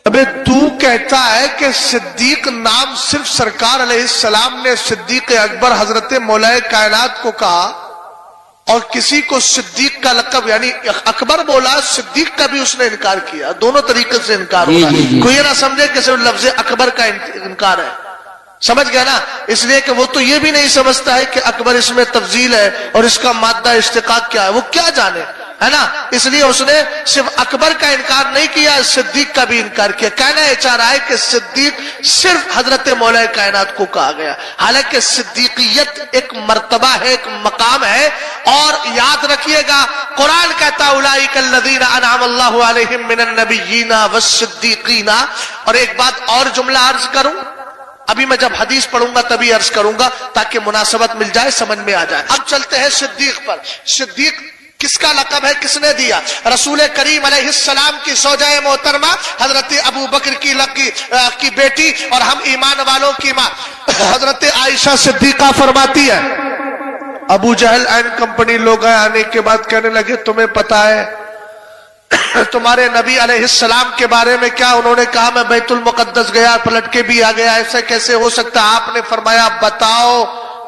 ابے تو کہتا ہے کہ صدیق نام صرف سرکار علیہ السلام نے صدیق اکبر حضرت مولا کائنات کو کہا اور کسی کو صدیق کا لقب یعنی اکبر بولا صدیق کا بھی اس نے انکار کیا. دونوں طریقے سے انکار ہو رہا ہے. کوئی یہ نہ سمجھے کہ صرف لفظ اکبر کا انکار ہے. سمجھ گیا نا؟ اس لیے کہ وہ تو یہ بھی نہیں سمجھتا ہے کہ اکبر اس میں تفضیل ہے اور اس کا مادہ اشتقاق کیا ہے. وہ کیا جانے ہے نا. اس لیے اس نے صرف اکبر کا انکار نہیں کیا, صدیق کا بھی انکار کیا. کہنا یہ چاہ رہا ہے کہ صدیق صرف حضرت مولا کائنات کو کہا گیا, حالانکہ صدیقیت ایک مرتبہ ہے, ایک مقام ہے. اور یاد رکھیے گا قرآن کہتا اولئک الذین انعم اللہ علیہم من النبیین والصدیقین. اور ایک بات اور جملہ عرض کروں, ابھی میں جب حدیث پڑھوں گا تبھی عرض کروں گا تاکہ مناسبت مل جائے, سمجھ میں آ جائے. اب چلتے ہیں صدیق پر. صدیق کس کا لقب ہے, کس نے دیا؟ رسول کریم علیہ السلام کی زوجہ محترمہ حضرت ابو بکر کی بیٹی اور ہم ایمان والوں کی ماں حضرت عائشہ صدیقہ فرماتی ہے, ابو جہل اینڈ کمپنی لوگ آنے کے بعد کہنے لگے تمہیں پتا ہے تمہارے نبی علیہ السلام کے بارے میں کیا؟ انہوں نے کہا میں بیت المقدس گیا, پلٹ کے بھی آ گیا, ایسا کیسے ہو سکتا؟ آپ نے فرمایا بتاؤ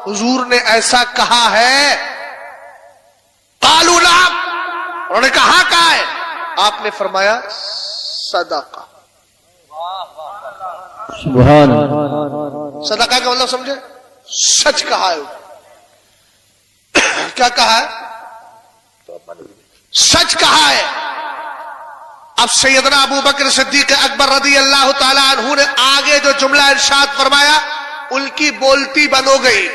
حضور نے ایسا کہا ہے؟ قالوا نعم, انہوں نے کہا ہے. آپ نے فرمایا صدقہ. سبحان اللہ. صدقہ کا مطلب سمجھے؟ سچ کہا ہے. کیا کہا ہے؟ سچ کہا ہے. اب سیدنا ابو بکر صدیق اکبر رضی اللہ تعالی عنہ نے آگے جو جملہ ارشاد فرمایا ان کی بولتی بند ہو گئی.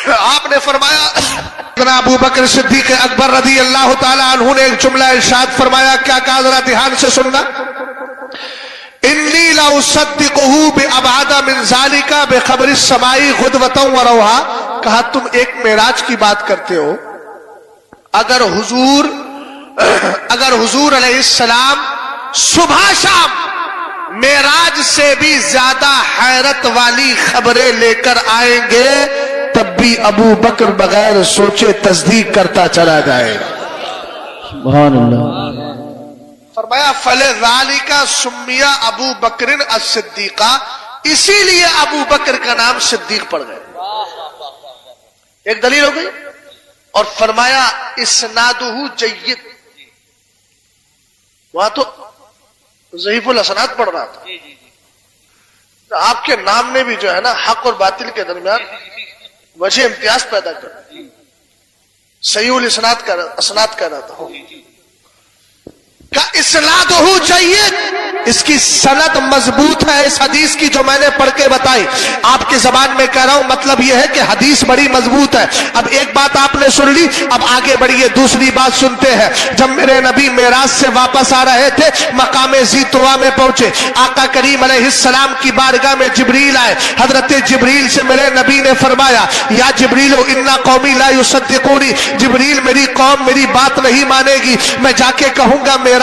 آپ نے فرمایا سیدنا ابو بکر صدیق اکبر رضی اللہ تعالی عنہ نے ایک جملہ ارشاد فرمایا, کیا کہا ذرا دھیان سے سننا. انی لا اصدقہ بابعد من ذلک بخبر السماء غدوۃ وروحا. کہا تم ایک معراج کی بات کرتے ہو, اگر حضور علیہ السلام صبح شام معراج سے بھی زیادہ حیرت والی خبریں لے کر آئیں گے تب بھی ابو بکر بغیر سوچے تصدیق کرتا چلا جائے گا. سبحان اللہ. فرمایا فلذالک سمی ابو بکر الصدیق, اسی لیے ابو بکر کا نام صدیق پڑ گئے. ایک دلیل ہو گئی. اور فرمایا اسنادہ جید, وہاں تو ضعیف الاسناد پڑھ رہا تھا. آپ کے نام میں بھی جو ہے نا حق اور باطل کے درمیان وجہ امتیاز پیدا کر, صحیح الاسناد کا اسناد کہہ رہا تھا. اسناد ہو چاہیے, اس کی سند مضبوط ہے. اس حدیث کی جو میں نے پڑھ کے بتائی آپ کی زبان میں کہہ رہا ہوں, مطلب یہ ہے کہ حدیث بڑی مضبوط ہے. اب ایک بات آپ نے سن لی, اب آگے بڑھیے دوسری بات سنتے ہیں. جب میرے نبی معراج سے واپس آ رہے تھے مقام ذی طویٰ میں پہنچے, آقا کریم علیہ السلام کی بارگاہ میں جبریل آئے. حضرت جبریل سے میرے نبی نے فرمایا یا جبریل انا قومی لا یصدقونی, جبریل میری قوم میری بات نہیں مانے گی, میں جا کے کہوں گا معراج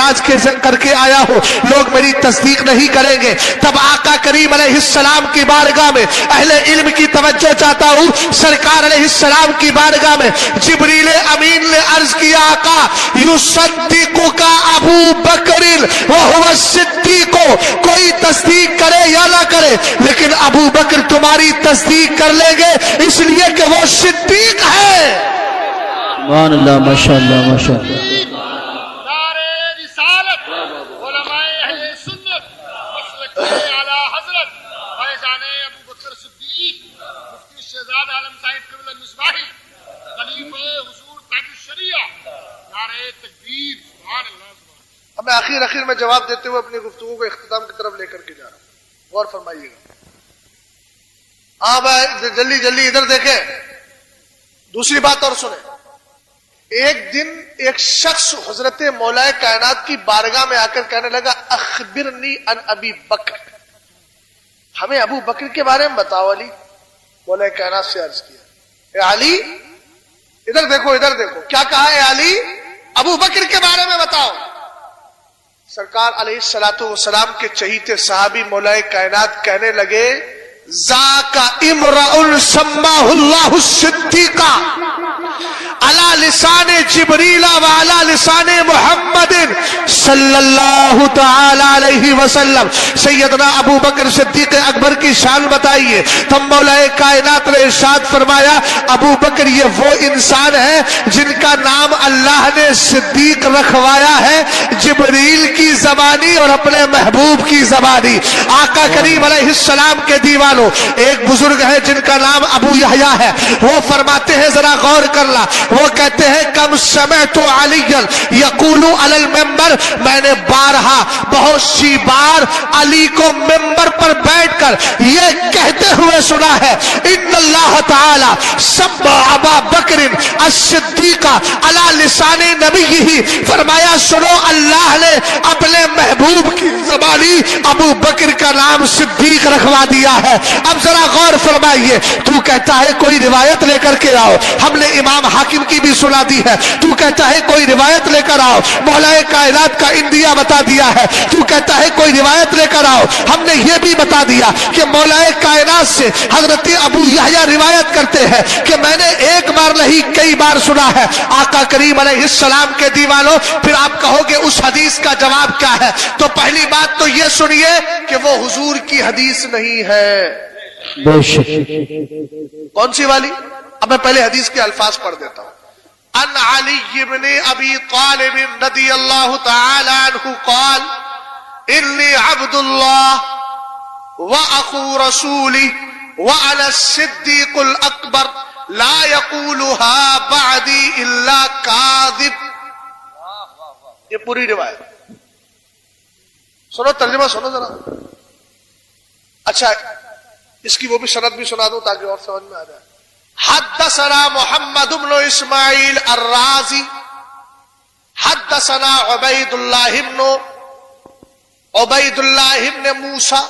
کر کے آیا ہو, لوگ میری تصدیق نہیں کریں گے. تب آقا کریم علیہ السلام کی بارگاہ میں اہل علم کی توجہ چاہتا ہوں, سرکار علیہ السلام کی بارگاہ میں جبریل امین نے عرض کیا آقا یصدقک ابو بکر وہو الصدیق, کوئی تصدیق کرے یا نہ کرے لیکن ابو بکر تمہاری تصدیق کر لیں گے اس لیے کہ وہ صدیق ہے. سبحان اللہ. ماشاء اللہ ماشاء اللہ. اب میں آخر میں جواب دیتے ہوئے اپنی گفتگو کو اختتام کی طرف لے کر کے جا رہا ہوں, غور فرمائیے گا. ہاں بھائی جلدی جلدی ادھر دیکھیں. دوسری بات اور سنیں. ایک دن ایک شخص حضرت مولا کائنات کی بارگاہ میں آ کر کہنے لگا اخبرنی عن ابی بکر, ہمیں ابو بکر کے بارے میں بتاؤ. علی مولا کائنات سے عرض کیا اے علی ادھر دیکھو ادھر دیکھو, کیا کہا اے علی ابو بکر کے بارے میں بتاؤ. سرکار علیہ الصلوۃ والسلام کے چہیتے صحابی مولا کائنات کہنے لگے ذاک امرؤ سماہ اللہ الصدیق, الا अला लिसाने जिब्रीला व अला लिसाने मुहम्मदिन सल्लल्लाहु तआला अलैहि वसल्लम। सैयदना अबू बकर सिद्दीक अकबर की शान बताइए। तब मौलाए कायनात ने इरशाद फरमाया, अबू बकर ये वो इंसान है जिनका नाम अल्लाह ने सिद्दीक रखवाया है, जिब्रील की जबानी और अपने महबूब की जबानी। आका करीम अलैहिस्सलाम के दीवानों, एक बुजुर्ग है जिनका नाम अबू यहया है, वो फरमाते हैं, जरा गौर करना, वो कहते हैं कम समय तो अलीयन यकूलु अलल मिंबर, मैंने बारहा बहुत सी बार अली को मिंबर पर बैठकर ये कहते हुए सुना है, इन्नल्लाह ताला सब्बा अबा बकरिन as-सिद्दीका अला लिसाने नबीही, फरमाया सुनो अल्लाह ने अपने महबूब की ज़बानी अबू बकर का नाम सिद्दीक रखवा दिया है। अब जरा गौर फरमाइए, तू कहता है कोई रिवायत लेकर के आओ, हमने इमाम हाकिम की भी सुना दी है, तू कहता है कोई रिवायत लेकर आओ, मौलाए कायनात का इंदिया बता दिया है, तू कहता है कोई रिवायत लेकर आओ, हमने ये भी बता दिया कि मौलाए कायनात से हजरत अबू यहया रिवायत करते हैं कि मैंने एक बार नहीं कई बार सुना है। आका करीम अलैहिस्सलाम के दीवानों, फिर आप कहोगे उस हदीस का जवाब क्या है? तो पहली बात तो ये सुनिए कि वो हुजूर की हदीस नहीं है। कौन सी वाली? अब मैं पहले हदीस के अल्फाज पढ़ देता हूं। अन अली इब्न अबी तालिब रदियल्लाहु तआला अन्हु क़ाल इन्नी अब्दुल्लाह व अखू रसूली व अना सिद्दीकुल अकबर ला यक़ूलुहा बअदी इल्ला काज़िब। ये पूरी रिवायत सुनो, तर्जुमा सुनो जरा। अच्छा, इसकी वो भी सनद भी सुना दूं ताकि और समझ में आ जाए। हद्दसना मुहम्मद इब्न इस्माइल अर्राजी हद्दसना उबैदुल्लाह इब्न मूसा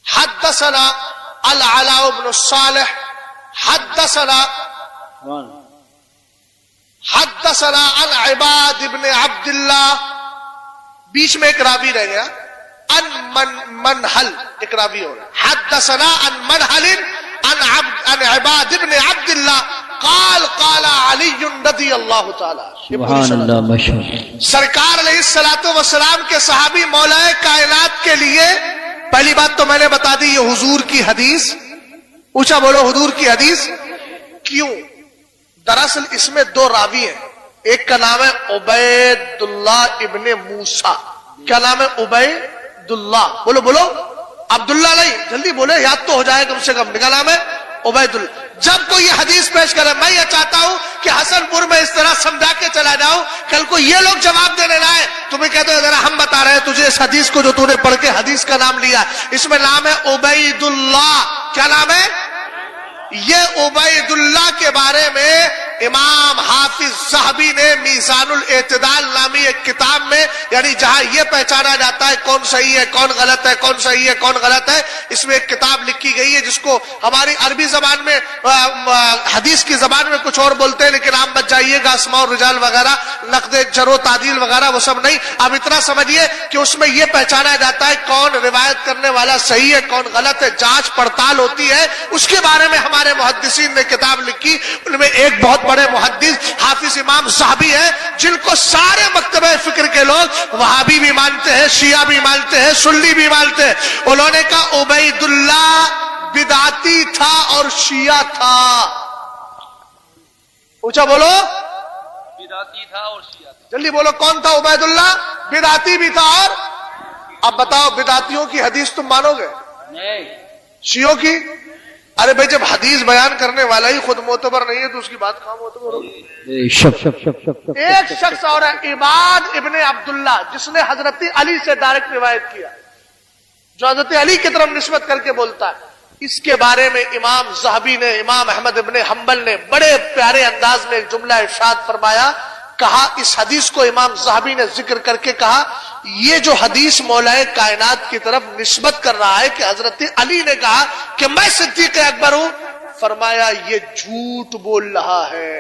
हद्दसना अल-अला इब्न सालिह हद्दसना अल-इबाद इब्न अब्दुल्लाह, बीच में एक रावी रह गया, अन मनहल एक रावी हो रहा है, हद्दसना अन मनहलिन अन इबाद इब्न अब्दुल्लाह काल काला अली रदियल्लाहु ताला। सरकार अलैहिस्सलातु वस्सलाम के सहाबी मौलाए कायनात के लिए पहली बात तो मैंने बता दी, ये हुजूर की हदीस। ऊंचा बोलो, हुजूर की हदीस। क्यों? दरअसल इसमें दो रावी हैं, एक का नाम है उबैदुल्लाह इब्ने मूसा। क्या नाम है? उबैदुल्लाह। बोलो बोलो, अब्दुल्ला नहीं, जल्दी बोले, याद तो हो जाए कम से कम। क्या नाम है? उबैदुल्लाह। जब कोई ये हदीस पेश करे, मैं ये चाहता हूं कि हसनपुर में इस तरह समझा के चला जाऊं, कल को ये लोग जवाब देने लाए, तुम्हें कहते हो जरा हम बता रहे हैं तुझे इस हदीस को जो तूने पढ़ के हदीस का नाम लिया, इसमें नाम है उबैदुल्लाह। क्या नाम है? ये उबैदुल्लाह के बारे में इमाम हाफिज ज़हबी ने मीज़ानुल एतदाल नामी एक किताब में, यानी जहां यह पहचाना जाता है कौन सही है कौन गलत है, कौन सही है कौन गलत है, इसमें एक किताब लिखी गई है जिसको हमारी अरबी जबान में हदीस की जबान में कुछ और बोलते हैं, लेकिन आप बच जाइएगा, अस्मा और रिजाल वगैरह, नक़्दे जरो तादील वगैरह वो सब नहीं। अब इतना समझिए कि उसमें यह पहचाना जाता है कौन रिवायत करने वाला सही है कौन गलत है, जांच पड़ताल होती है, उसके बारे में हमारे मुहद्दिसीन ने किताब लिखी। उनमें एक बहुत बड़े मुहद्दिस हाफिज इमाम ज़हबी है, जिनको सारे मक्तबे फिक्र के लोग वहाबी भी मानते हैं, शिया भी मानते हैं, सुन्नी भी मानते हैं। उन्होंने कहा उबैदुल्लाह बिदाती था और शिया था। ऊंचा बोलो, बिदाती था और शिया था। जल्दी बोलो, कौन था उबैदुल्लाह? बिदाती भी था और। अब बताओ, बिदातियों की हदीस तुम मानोगे? नहीं। शियों की? अरे भाई, जब हदीस बयान करने वाला ही खुद मोतबर नहीं है तो उसकी बात कहां मोतबर होगी? एक शख्स और है, इबाद इब्ने अब्दुल्ला, जिसने हजरत अली से डायरेक्ट रिवायत किया, जो हजरत अली की तरफ निस्बत करके बोलता है। इसके बारे में इमाम ज़हबी ने, इमाम अहमद इब्ने हंबल ने बड़े प्यारे अंदाज में एक जुमला इरशाद फरमाया। कहा, इस हदीस को इमाम ज़हबी ने जिक्र करके कहा, ये जो हदीस मौलाए कायनात की तरफ निस्बत कर रहा है कि हजरत अली ने कहा कि मैं सिद्दीक़ अकबर हूं, फरमाया ये झूठ बोल रहा है।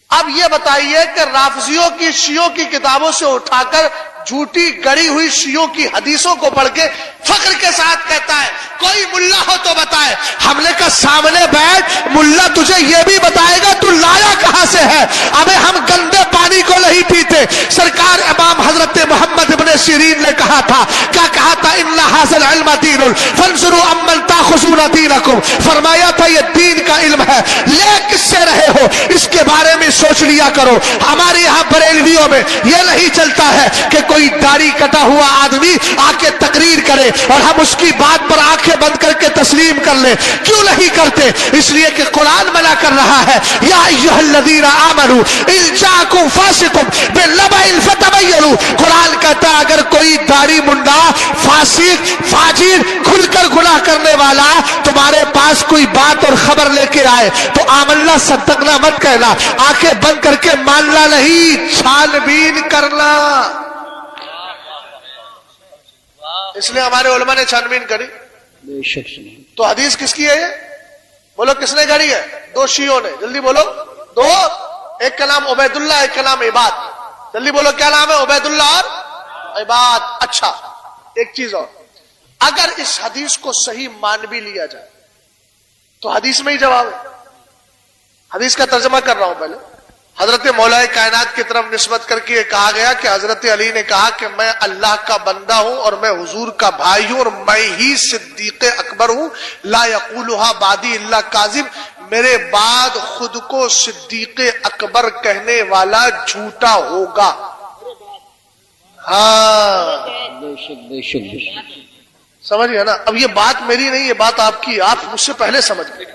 अब ये बताइए कि राफजियों की, शियों की किताबों से उठाकर झूठी गढ़ी हुई शियों की हदीसों को पढ़ के फख्र के साथ कहता है कोई मुल्ला हो तो बताए। हमने कहा सामने बैठ, मुल्ला तुझे ये भी बताएगा तू लाया कहां से है। अबे हम गंदे पानी को नहीं पीते। सरकार इमाम हजरत मोहम्मद इब्ने सीरीन ने कहा था, क्या कहा था, इन्ना हाज़िल इल्म दीनुन फंजुरू अम्मन ताखुज़ूना दीनकुम। फरमाया था ये दीन का इल्म है, ले किससे रहे हो इसके बारे में सोच लिया करो। हमारे यहाँ बरेलवियों में यह नहीं चलता है कि कोई दाढ़ी कटा हुआ आदमी आके तकरीर करे और हम उसकी बात पर आंखें बंद करके तस्लीम कर ले। क्यों नहीं करते? इसलिए कि कुरान मना कर रहा है, या अय्युहल्लज़ीना आमनू इन जाकुम फासिकुम बिनबइन फतबय्यनु। कुरान कहता है अगर कोई दाढ़ी मुंडा फासिक फाजिर खुलकर गुनाह करने वाला तुम्हारे पास कोई बात और खबर लेके आए तो आमन्ना सद्दकना मत कहना, आंखें बंद करके मानना नहीं, छानबीन करना। इसलिए हमारे उलमा ने छानबीन करी। बेशक तो हदीस किसकी है ये? बोलो किसने गढ़ी है? दो शियों ने। जल्दी बोलो। दो, एक का नाम उबैदुल्लाह, एक का नाम इबाद। जल्दी बोलो क्या नाम है? उबैदुल्लाह और इबाद। अच्छा, एक चीज और, अगर इस हदीस को सही मान भी लिया जाए तो हदीस में ही जवाब है। हदीस का तर्जमा कर रहा हूं पहले। हजरत मौलाए कायनात की तरफ निस्बत करके कहा गया कि हजरत अली ने कहा कि मैं अल्लाह का बंदा हूं और मैं हुजूर का भाई हूं और मैं ही सिद्दीक अकबर हूं। ला यक़ूलुहा बादी इल्ला काज़िब। मेरे बाद खुद को सिद्दीक अकबर कहने वाला झूठा होगा। हाँ, बेशक बेशक बेशक। समझ गया ना? अब ये बात मेरी नहीं, ये बात आपकी, आप मुझसे पहले समझ गए।